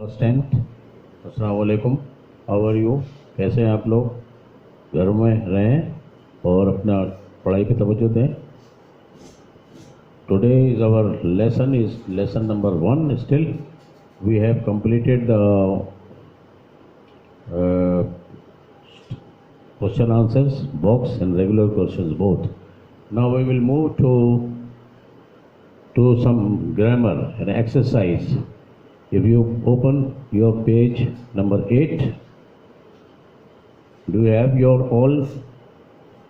Stand अस्सलाम वालेकुम। How are you? कैसे हैं आप लोग? घर में रहें और अपना पढ़ाई पे तवज्जो दें। Today is our lesson is lesson number 1. Still we have completed the question answers box and regular questions both. Now we will move to some grammar and exercise. If you open your page number 8, do you have your all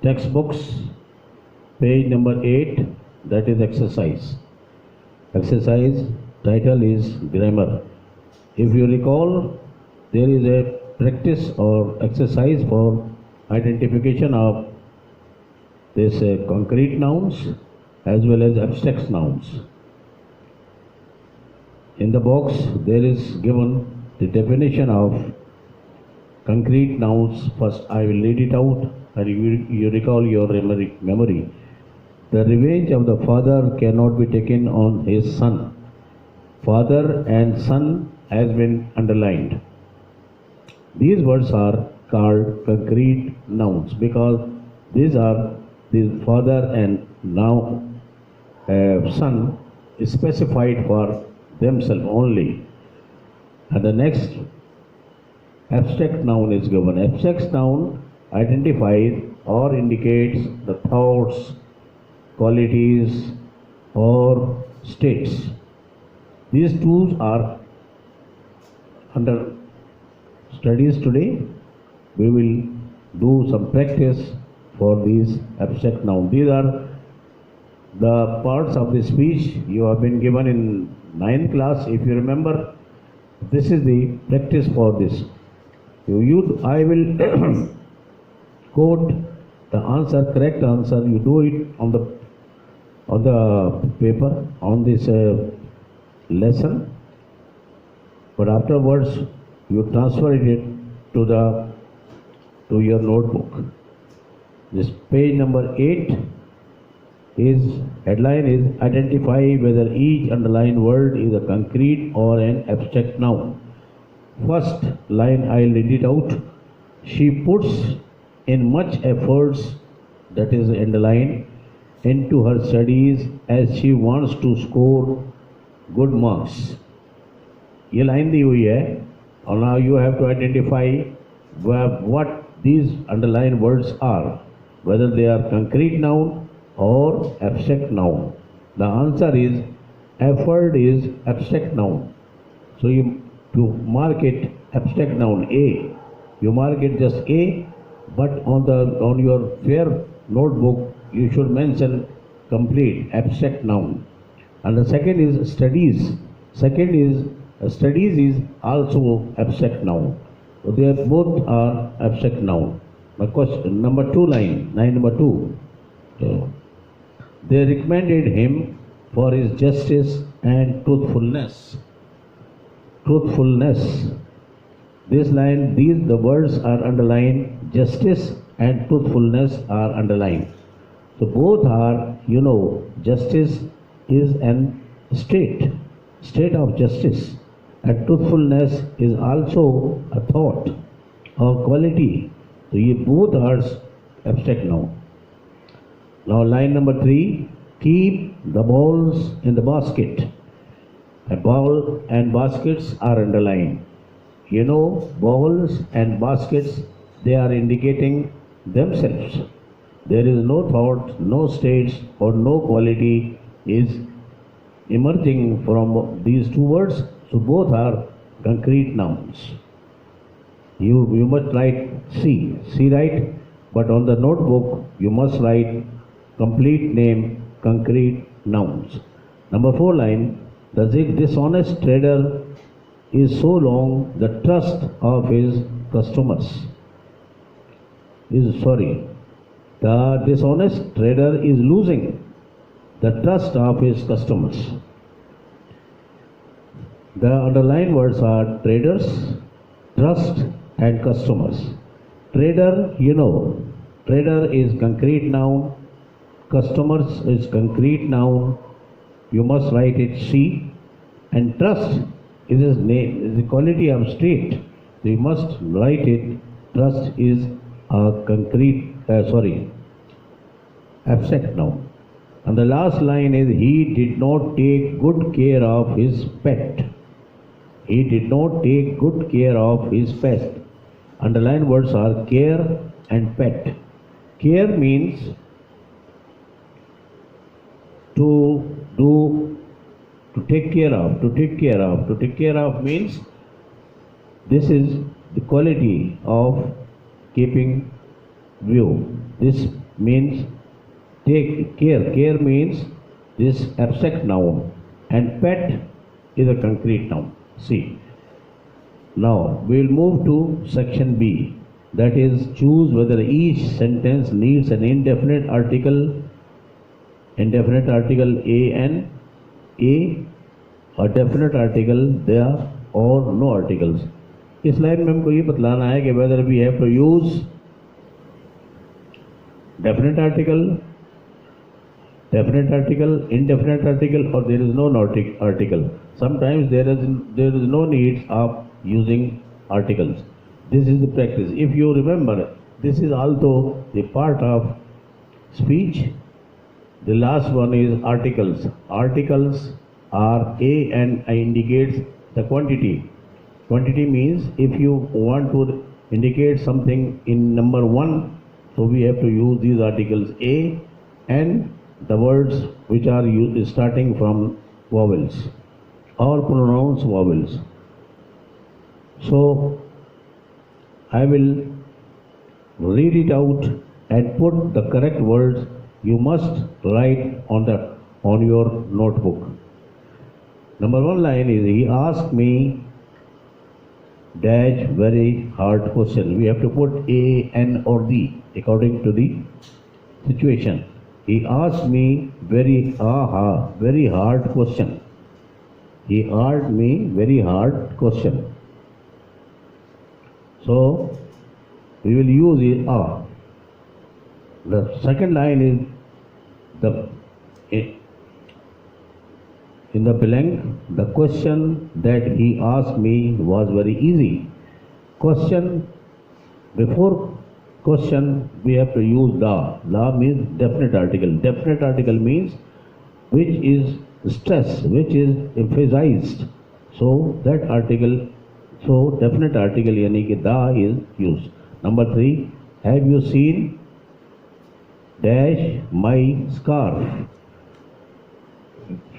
textbooks? Page number 8, that is exercise. Exercise title is grammar. If you recall, there is a practice or exercise for identification of this concrete nouns as well as abstract nouns. In the box, there is given the definition of concrete nouns. First, I will read it out and you recall your memory. The revenge of the father cannot be taken on his son. Father and son has been underlined. These words are called concrete nouns because these are the father and now son is specified for themselves only. And the next abstract noun is given. Abstract noun identifies or indicates the thoughts, qualities or states. These two are under studies today. We will do some practice for these abstract nouns. These are the parts of the speech you have been given in 9th class. If you remember, this is the practice for this. I will quote the answer, correct answer. You do it on the paper on this lesson, but afterwards you transfer it to your notebook. This page number 8 is headline is identify whether each underlined word is a concrete or an abstract noun. First line, I'll read it out. She puts in much efforts, that is underlined, into her studies as she wants to score good marks. ये line दी हुई है और now you have to identify what these underlined words are, whether they are concrete noun or abstract noun. The answer is effort is abstract noun. So you mark it abstract noun A. You mark it just A, but on your fair notebook you should mention complete abstract noun. And the second is studies. Studies is also abstract noun. So they both are abstract noun. My question number 2 line number 2. They recommended him for his justice and truthfulness. This line, the words are underlined. Justice and truthfulness are underlined. So both are, justice is an state of justice, and truthfulness is also a thought or quality. So both are abstract noun. Now line number 3, keep the balls in the basket. A ball and baskets are underlined. Balls and baskets, they are indicating themselves. There is no thought, no states or no quality is emerging from these two words. So both are concrete nouns. You must write C right, but on the notebook you must write complete name, concrete nouns. Number 4 line, the dishonest trader is so long the trust of his customers. The dishonest trader is losing the trust of his customers. The underlined words are traders, trust and customers. Trader, trader is concrete noun. Customers is concrete noun. You must write it C. And trust It is the quality of state. We must write it. Trust is a abstract noun. And the last line is he did not take good care of his pet. He did not take good care of his pet. Underlined words are care and pet. Care means to do, to take care of, to take care of. To take care of means this is the quality of keeping view. This means take care. Care means this abstract noun, and pet is a concrete noun. See. Now we will move to section B, that is choose whether each sentence needs an indefinite article an, a, or definite article there, or no articles. इस line में हमको ये बतलाना है कि whether we have to use definite article, indefinite article, or there is no article. Sometimes there is no need of using articles. This is the practice. If you remember, this is also the part of speech. The last one is articles. Articles are A and I indicates the quantity. Quantity means if you want to indicate something in number 1, so we have to use these articles A and the words which are starting from vowels or pronouns vowels. So I will read it out and put the correct words you must write on your notebook. Number 1 line is he asked me dash very hard question. We have to put A, N or D according to the situation. He asked me very hard question. He asked me very hard question. So we will use it The second line is in the blank, the question that he asked me was very easy. Question, before question we have to use the. The means definite article. Definite article means which is stressed, which is emphasized. So that article, so definite article yani ki da is used. Number 3, have you seen dash my scarf?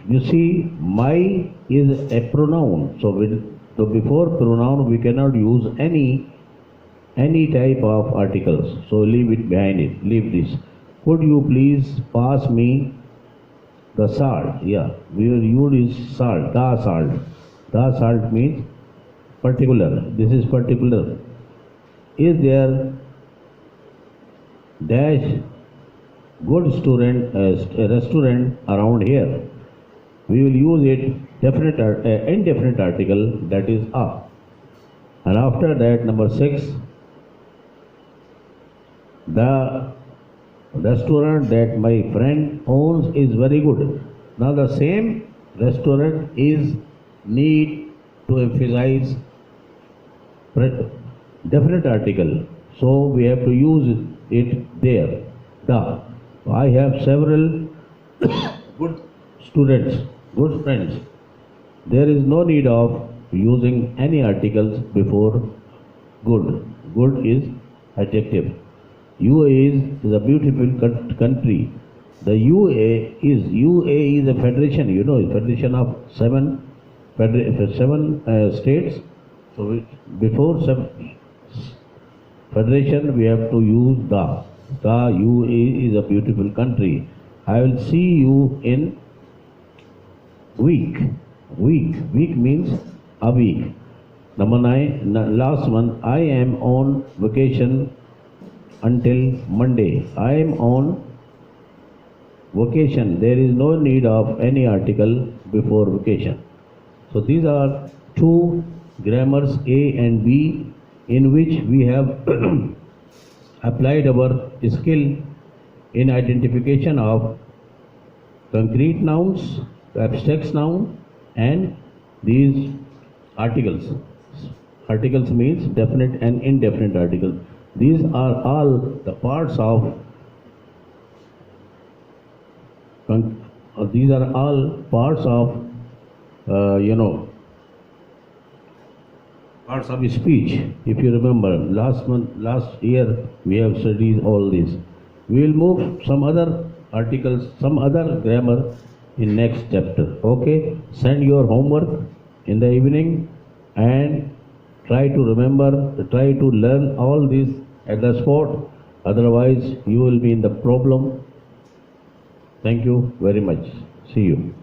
You see, my is a pronoun. So before pronoun we cannot use any type of articles. So leave it behind it. Leave this. Could you please pass me the salt? Yeah, we will use salt. The salt. The salt means particular. This is particular. Is there dash good restaurant around here? We will use it indefinite article, that is a. And after that, number 6, the restaurant that my friend owns is very good. Now the same restaurant is need to emphasize definite article. So we have to use it there. The. I have several good students, good friends. There is no need of using any articles before good. Good is adjective. UAE is a beautiful country. The UAE is a federation, you know, federation of seven states. So before federation we have to use the. The UAE is a beautiful country. I will see you in week. Week means a week. Number 9, last one. I am on vacation until Monday. I am on vacation. There is no need of any article before vacation. So these are 2 grammars A and B in which we have applied our skill in identification of concrete nouns, abstract noun, and these articles. Articles means definite and indefinite articles. These are all the parts of these are all parts of parts of speech. If you remember, last year we have studied all this. We will move some other articles, some other grammar in next chapter. Okay, send your homework in the evening and try to remember, try to learn all this at the spot. Otherwise, you will be in the problem. Thank you very much. See you.